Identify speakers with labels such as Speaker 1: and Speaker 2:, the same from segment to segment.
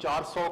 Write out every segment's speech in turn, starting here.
Speaker 1: 400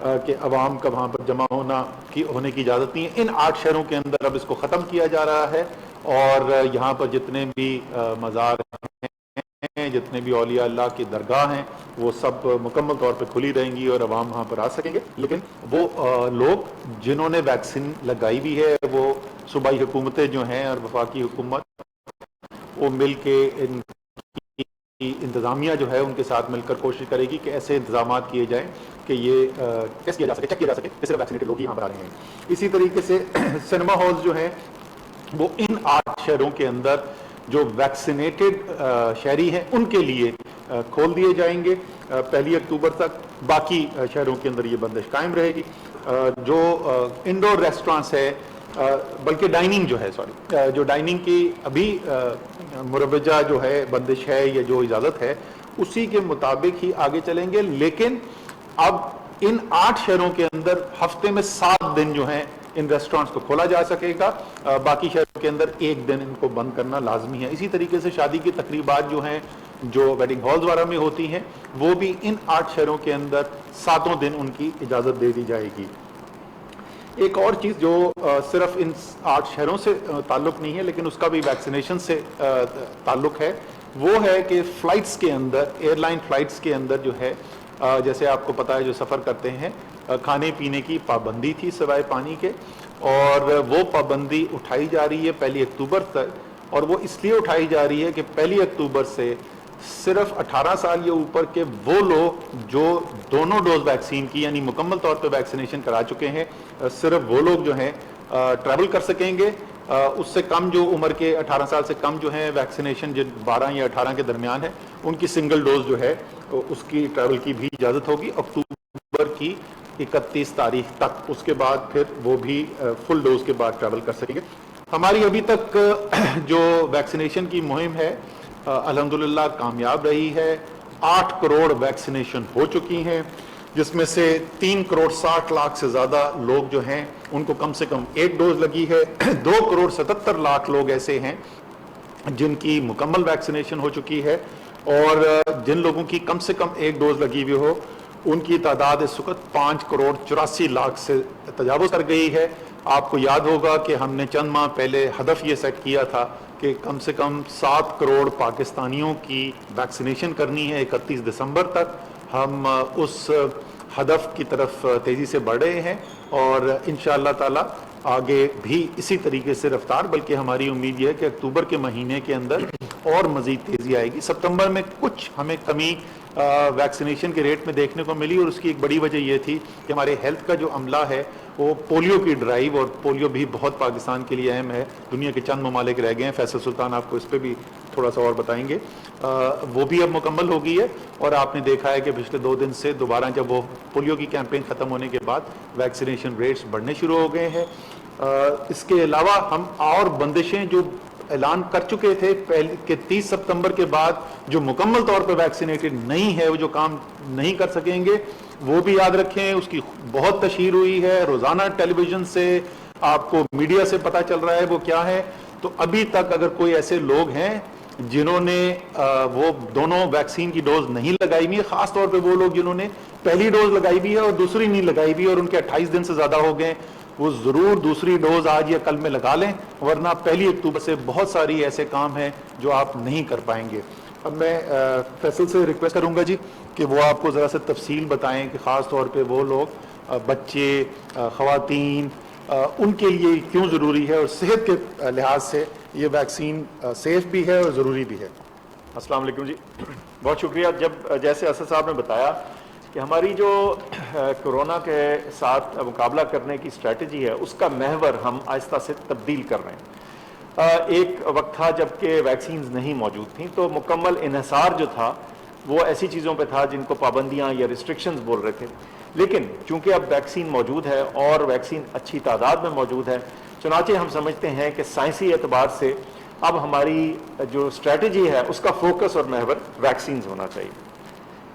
Speaker 1: کہ عوام کا وہاں پر جمع ہونے کی اجازت نہیں ہے. ان 8 شہروں کے اندر اب اس کو ختم کیا جا رہا ہے اور یہاں پر جتنے بھی مزار ہیں, جتنے بھی اولیاء اللہ کی درگاہ ہیں, وہ سب مکمل طور پہ کھلی رہیں گی اور عوام وہاں پر آ سکیں گے. لیکن وہ لوگ جنہوں نے ویکسین لگائی بھی ہے, وہ صوبائی حکومتیں جو ہیں اور وفاقی حکومت, وہ مل کے ان کی انتظامیہ جو ہے ان کے ساتھ مل کر کوشش کرے گی کہ ایسے انتظامات کیے جائیں کہ یہ ٹیسٹ کیا جا سکے, چیک کیا جا سکے کہ صرف ویکسینیٹڈ لوگ یہاں پر آ رہے ہیں. اسی طریقے سے سنیما ہالز جو ہیں وہ ان 8 شہروں کے اندر جو ویکسینیٹڈ شہری ہیں ان کے لیے کھول دیے جائیں گے 1 اکتوبر تک. باقی شہروں کے اندر یہ بندش قائم رہے گی. جو انڈور ریسٹورانٹس ہے, بلکہ ڈائننگ جو ہے, جو ڈائننگ کی ابھی مروجہ جو ہے بندش ہے یا جو اجازت ہے, اسی کے مطابق ہی آگے چلیں گے. لیکن اب ان 8 شہروں کے اندر ہفتے میں 7 دن جو ہیں ان ریسٹورانٹس کو کھولا جا سکے گا, باقی شہروں کے اندر 1 دن ان کو بند کرنا لازمی ہے. اسی طریقے سے شادی کی تقریبات جو ہیں, جو ویڈنگ ہالز وغیرہ میں ہوتی ہیں, وہ بھی ان 8 شہروں کے اندر 7 دن ان کی اجازت دے دی جائے گی. ایک اور چیز جو صرف ان 8 شہروں سے تعلق نہیں ہے لیکن اس کا بھی ویکسینیشن سے تعلق ہے, وہ ہے کہ فلائٹس کے اندر, ایئر لائن فلائٹس کے اندر جو ہے, جیسے آپ کو پتا ہے جو سفر کرتے ہیں, کھانے پینے کی پابندی تھی سوائے پانی کے, اور وہ پابندی اٹھائی جا رہی ہے 1 اکتوبر تک. اور وہ اس لیے اٹھائی جا رہی ہے کہ 1 اکتوبر سے صرف 18 سال یا اوپر کے وہ لوگ جو دونوں ڈوز ویکسین کی یعنی مکمل طور پہ ویکسینیشن کرا چکے ہیں, صرف وہ لوگ جو ہیں ٹریول کر سکیں گے. اس سے کم جو عمر کے 18 سال سے کم جو ہیں, ویکسینیشن جو 12 یا 18 کے درمیان ہے, ان کی سنگل ڈوز جو ہے اس کی ٹریول کی بھی اجازت ہوگی اکتوبر کی 31 تاریخ تک. اس کے بعد پھر وہ بھی فل ڈوز کے بعد ٹریول کر سکیں گے. ہماری ابھی تک جو ویکسینیشن کی مہم ہے الحمدللہ کامیاب رہی ہے. 8 کروڑ ویکسینیشن ہو چکی ہیں, جس میں سے 3 کروڑ 60 لاکھ سے زیادہ لوگ جو ہیں ان کو کم سے کم 1 ڈوز لگی ہے. 2 کروڑ 77 لاکھ لوگ ایسے ہیں جن کی مکمل ویکسینیشن ہو چکی ہے, اور جن لوگوں کی کم سے کم 1 ڈوز لگی ہوئی ہو ان کی تعداد اس وقت 5 کروڑ 84 لاکھ سے تجاوز کر گئی ہے. آپ کو یاد ہوگا کہ ہم نے چند ماہ پہلے ہدف یہ سیٹ کیا تھا کہ کم سے کم 7 کروڑ پاکستانیوں کی ویکسینیشن کرنی ہے 31 دسمبر تک. ہم اس ہدف کی طرف تیزی سے بڑھ رہے ہیں اور انشاءاللہ تعالی آگے بھی اسی طریقے سے رفتار, بلکہ ہماری امید یہ ہے کہ اکتوبر کے مہینے کے اندر اور مزید تیزی آئے گی. ستمبر میں کچھ ہمیں کمی ویکسینیشن کے ریٹ میں دیکھنے کو ملی, اور اس کی ایک بڑی وجہ یہ تھی کہ ہمارے ہیلتھ کا جو عملہ ہے وہ پولیو کی ڈرائیو, اور پولیو بھی بہت پاکستان کے لیے اہم ہے, دنیا کے چند ممالک رہ گئے ہیں, فیصل سلطان آپ کو اس پہ بھی تھوڑا سا اور بتائیں گے, وہ بھی اب مکمل ہو گئی ہے. اور آپ نے دیکھا ہے کہ پچھلے 2 دن سے دوبارہ جب وہ پولیو کی کیمپین ختم ہونے کے بعد ویکسینیشن ریٹس بڑھنے شروع ہو گئے ہیں. اس کے علاوہ ہم اور بندشیں جو اعلان کر چکے تھے کہ 30 ستمبر کے بعد جو مکمل طور پہ ویکسینیٹڈ نہیں ہے وہ جو کام نہیں کر سکیں گے, وہ بھی یاد رکھیں. اس کی بہت تشہیر ہوئی ہے, روزانہ ٹیلی ویژن سے آپ کو میڈیا سے پتہ چل رہا ہے وہ کیا ہے. تو ابھی تک اگر کوئی ایسے لوگ ہیں جنہوں نے وہ دونوں ویکسین کی ڈوز نہیں لگائی ہوئی ہے, خاص طور پہ وہ لوگ جنہوں نے پہلی ڈوز لگائی بھی ہے اور دوسری نہیں لگائی بھی ہے اور ان کے 28 دن سے زیادہ ہو گئے, وہ ضرور دوسری ڈوز آج یا کل میں لگا لیں, ورنہ 1 اکتوبر سے بہت ساری ایسے کام ہیں جو آپ نہیں کر پائیں گے. اب میں فیصل سے ریکویسٹ کروں گا جی کہ وہ آپ کو ذرا سے تفصیل بتائیں کہ خاص طور پہ وہ لوگ بچے, خواتین, ان کے لیے کیوں ضروری ہے اور صحت کے لحاظ سے یہ ویکسین سیف بھی ہے اور ضروری بھی ہے.
Speaker 2: السلام علیکم جی, بہت شکریہ. جیسے اسد صاحب نے بتایا کہ ہماری جو کورونا کے ساتھ مقابلہ کرنے کی اسٹریٹجی ہے اس کا محور ہم آہستہ سے تبدیل کر رہے ہیں. ایک وقت تھا جب کہ ویکسینز نہیں موجود تھیں تو مکمل انحصار جو تھا وہ ایسی چیزوں پہ تھا جن کو پابندیاں یا ریسٹرکشنز بول رہے تھے. لیکن چونکہ اب ویکسین موجود ہے اور ویکسین اچھی تعداد میں موجود ہے, چنانچہ ہم سمجھتے ہیں کہ سائنسی اعتبار سے اب ہماری جو اسٹریٹجی ہے اس کا فوکس اور محور ویکسینز ہونا چاہیے.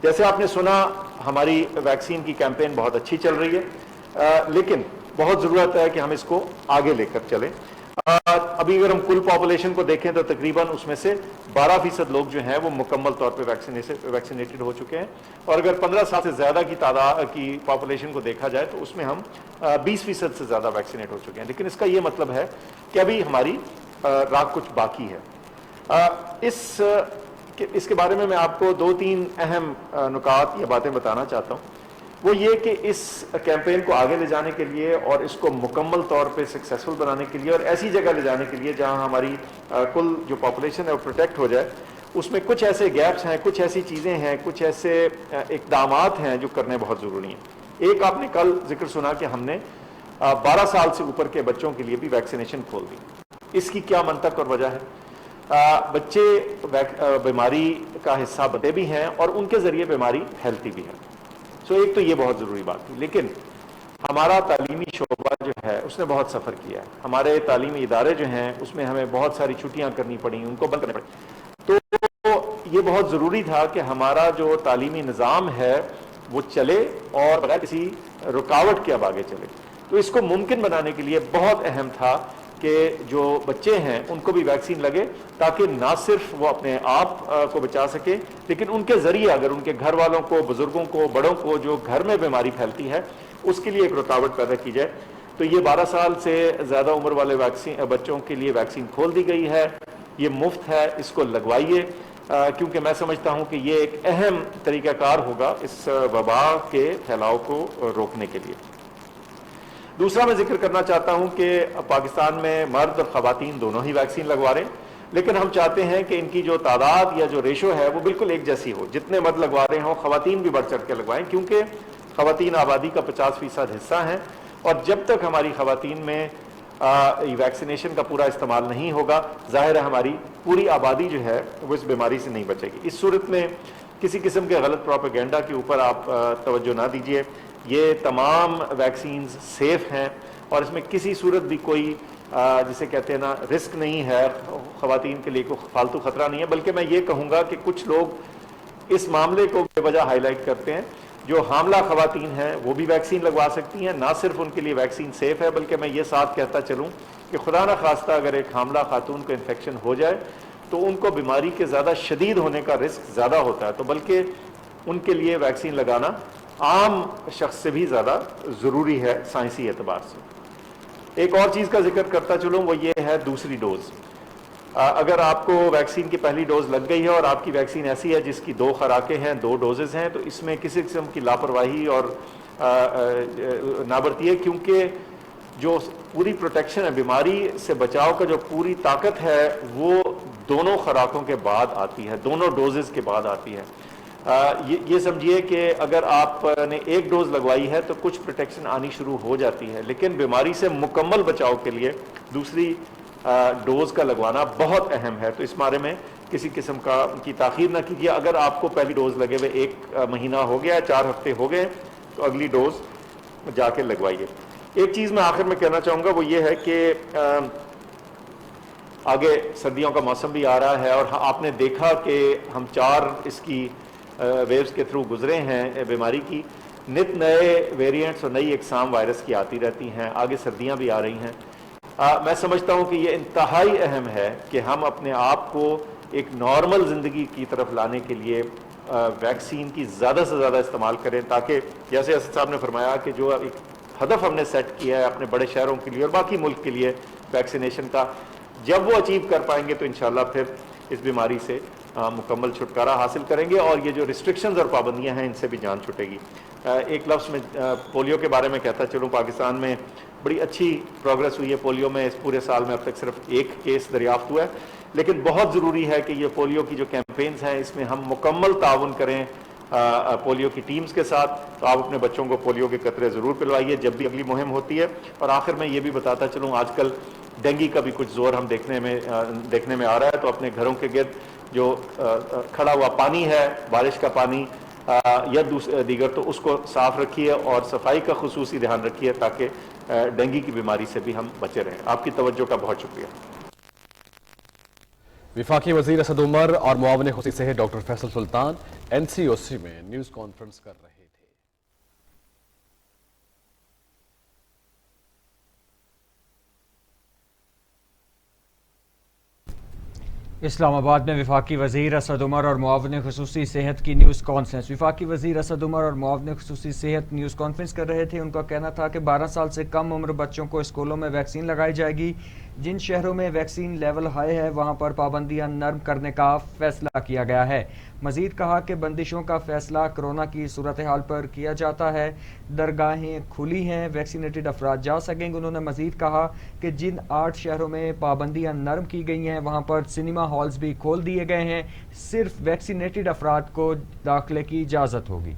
Speaker 2: جیسے آپ نے سنا ہماری ویکسین کی کیمپین بہت اچھی چل رہی ہے, لیکن بہت ضرورت ہے کہ ہم اس کو آگے لے کر چلیں. ابھی اگر ہم کل پاپولیشن کو دیکھیں تو تقریباً اس میں سے 12% لوگ جو ہیں وہ مکمل طور پہ ویکسینیٹڈ ہو چکے ہیں، اور اگر 15 سال سے زیادہ کی تعداد کی پاپولیشن کو دیکھا جائے تو اس میں ہم 20% سے زیادہ ویکسینیٹ ہو چکے ہیں. لیکن اس کا یہ مطلب ہے کہ ابھی ہماری راہ کچھ باقی ہے. اس کے بارے میں آپ کو 2-3 اہم نکات یا باتیں بتانا چاہتا ہوں. وہ یہ کہ اس کیمپین کو آگے لے جانے کے لیے اور اس کو مکمل طور پہ سکسیسفل بنانے کے لیے اور ایسی جگہ لے جانے کے لیے جہاں ہماری کل جو پاپولیشن ہے وہ پروٹیکٹ ہو جائے، اس میں کچھ ایسے گیپس ہیں، کچھ ایسی چیزیں ہیں، کچھ ایسے اقدامات ہیں جو کرنے بہت ضروری ہیں. ایک آپ نے کل ذکر سنا کہ ہم نے 12 سال سے اوپر کے بچوں کے لیے بھی ویکسینیشن کھول دی. اس کی کیا منطق اور وجہ ہے؟ بچے بیماری کا حصہ بنتے بھی ہیں اور ان کے ذریعے بیماری پھیلتی بھی ہے. ایک تو یہ بہت ضروری بات تھی. لیکن ہمارا تعلیمی شعبہ جو ہے اس نے بہت سفر کیا ہے. ہمارے تعلیمی ادارے جو ہیں اس میں ہمیں بہت ساری چھٹیاں کرنی پڑیں، ان کو بند کرنے پڑیں. تو یہ بہت ضروری تھا کہ ہمارا جو تعلیمی نظام ہے وہ چلے اور بغیر کسی رکاوٹ کے اب آگے چلے. تو اس کو ممکن بنانے کے لیے بہت اہم تھا کہ جو بچے ہیں ان کو بھی ویکسین لگے، تاکہ نہ صرف وہ اپنے آپ کو بچا سکے لیکن ان کے ذریعے اگر ان کے گھر والوں کو، بزرگوں کو، بڑوں کو جو گھر میں بیماری پھیلتی ہے اس کے لیے ایک رکاوٹ پیدا کی جائے. تو یہ 12 سال سے زیادہ عمر والے بچوں کے لیے ویکسین کھول دی گئی ہے. یہ مفت ہے، اس کو لگوائیے، کیونکہ میں سمجھتا ہوں کہ یہ ایک اہم طریقہ کار ہوگا اس وبا کے پھیلاؤ کو روکنے کے لیے. دوسرا میں ذکر کرنا چاہتا ہوں کہ پاکستان میں مرد اور خواتین دونوں ہی ویکسین لگوا رہے ہیں، لیکن ہم چاہتے ہیں کہ ان کی جو تعداد یا جو ریشو ہے وہ بالکل ایک جیسی ہو. جتنے مرد لگوا رہے ہوں خواتین بھی بڑھ چڑھ کے لگوائیں، کیونکہ خواتین آبادی کا 50% حصہ ہیں، اور جب تک ہماری خواتین میں ویکسینیشن کا پورا استعمال نہیں ہوگا، ظاہر ہے ہماری پوری آبادی جو ہے وہ اس بیماری سے نہیں بچے گی. اس صورت میں کسی قسم کے غلط پروپیگنڈا کے اوپر آپ توجہ نہ دیجیے. یہ تمام ویکسینز سیف ہیں اور اس میں کسی صورت بھی کوئی جسے کہتے ہیں نا رسک نہیں ہے، خواتین کے لیے کوئی فالتو خطرہ نہیں ہے. بلکہ میں یہ کہوں گا کہ کچھ لوگ اس معاملے کو بے وجہ ہائی لائٹ کرتے ہیں. جو حاملہ خواتین ہیں وہ بھی ویکسین لگوا سکتی ہیں، نہ صرف ان کے لیے ویکسین سیف ہے بلکہ میں یہ ساتھ کہتا چلوں کہ خدا نہ خواستہ اگر ایک حاملہ خاتون کو انفیکشن ہو جائے تو ان کو بیماری کے زیادہ شدید ہونے کا رسک زیادہ ہوتا ہے. تو بلکہ ان کے لیے ویکسین لگانا عام شخص سے بھی زیادہ ضروری ہے سائنسی اعتبار سے. ایک اور چیز کا ذکر کرتا چلوں، وہ یہ ہے دوسری ڈوز. اگر آپ کو ویکسین کی پہلی ڈوز لگ گئی ہے اور آپ کی ویکسین ایسی ہے جس کی 2 خوراکیں ہیں، 2 ڈوزز ہیں، تو اس میں کسی قسم کی لاپرواہی اور نہ برتیے، کیونکہ جو پوری پروٹیکشن ہے، بیماری سے بچاؤ کا جو پوری طاقت ہے وہ دونوں خوراکوں کے بعد آتی ہے، دونوں ڈوزز کے بعد آتی ہے. یہ سمجھیے کہ اگر آپ نے 1 ڈوز لگوائی ہے تو کچھ پروٹیکشن آنی شروع ہو جاتی ہے، لیکن بیماری سے مکمل بچاؤ کے لیے دوسری ڈوز کا لگوانا بہت اہم ہے. تو اس بارے میں کسی قسم کی تاخیر نہ کیجیے. اگر آپ کو پہلی ڈوز لگے ہوئے 1 مہینہ ہو گیا، 4 ہفتے ہو گئے، تو اگلی ڈوز جا کے لگوائیے. ایک چیز میں آخر میں کہنا چاہوں گا وہ یہ ہے کہ آگے سردیوں کا موسم بھی آ رہا ہے اور آپ نے دیکھا کہ ہم 4 اس کی ویوز کے تھرو گزرے ہیں بیماری کی. نت نئے ویریئنٹس اور نئی اقسام وائرس کی آتی رہتی ہیں، آگے سردیاں بھی آ رہی ہیں. میں سمجھتا ہوں کہ یہ انتہائی اہم ہے کہ ہم اپنے آپ کو ایک نارمل زندگی کی طرف لانے کے لیے ویکسین کی زیادہ سے زیادہ استعمال کریں، تاکہ جیسے اسد صاحب نے فرمایا کہ جو ایک ہدف ہم نے سیٹ کیا ہے اپنے بڑے شہروں کے لیے اور باقی ملک کے لیے ویکسینیشن کا، جب وہ اچیو کر پائیں گے تو انشاءاللہ پھر اس بیماری سے مکمل چھٹکارا حاصل کریں گے اور یہ جو ریسٹرکشنز اور پابندیاں ہیں ان سے بھی جان چھٹے گی. ایک لفظ میں پولیو کے بارے میں کہتا چلوں. پاکستان میں بڑی اچھی پروگرس ہوئی ہے پولیو میں. اس پورے سال میں اب تک صرف 1 کیس دریافت ہوا ہے، لیکن بہت ضروری ہے کہ یہ پولیو کی جو کیمپینز ہیں اس میں ہم مکمل تعاون کریں پولیو کی ٹیمز کے ساتھ. تو آپ اپنے بچوں کو پولیو کے قطرے ضرور پلوائیے جب بھی اگلی مہم ہوتی ہے. اور آخر میں یہ بھی بتاتا چلوں، آج کل ڈینگی کا بھی کچھ زور ہم دیکھنے میں آ رہا ہے. تو اپنے گھروں کے گرد جو کھڑا ہوا پانی ہے، بارش کا پانی یا دیگر، تو اس کو صاف رکھیے اور صفائی کا خصوصی دھیان رکھیے تاکہ ڈینگی کی بیماری سے بھی ہم بچے رہیں. آپ کی توجہ کا بہت شکریہ.
Speaker 3: وفاقی وزیر اسد عمر اور معاون خصوصی صحت ڈاکٹر فیصل سلطان NCOC میں نیوز کانفرنس کر رہے تھے.
Speaker 4: اسلام آباد میں وفاقی وزیر اسد عمر اور معاون خصوصی صحت کی نیوز کانفرنس. وفاقی وزیر اسد عمر اور معاون خصوصی صحت نیوز کانفرنس کر رہے تھے. ان کا کہنا تھا کہ 12 سال سے کم عمر بچوں کو اسکولوں میں ویکسین لگائی جائے گی. جن شہروں میں ویکسین لیول ہائی ہے وہاں پر پابندیاں نرم کرنے کا فیصلہ کیا گیا ہے. مزید کہا کہ بندشوں کا فیصلہ کرونا کی صورتحال پر کیا جاتا ہے. درگاہیں کھلی ہیں, ویکسینیٹڈ افراد جا سکیں گے. انہوں نے مزید کہا کہ جن 8 شہروں میں پابندیاں نرم کی گئی ہیں وہاں پر سنیما ہالز بھی کھول دیے گئے ہیں. صرف ویکسینیٹڈ افراد کو داخلے کی اجازت ہوگی.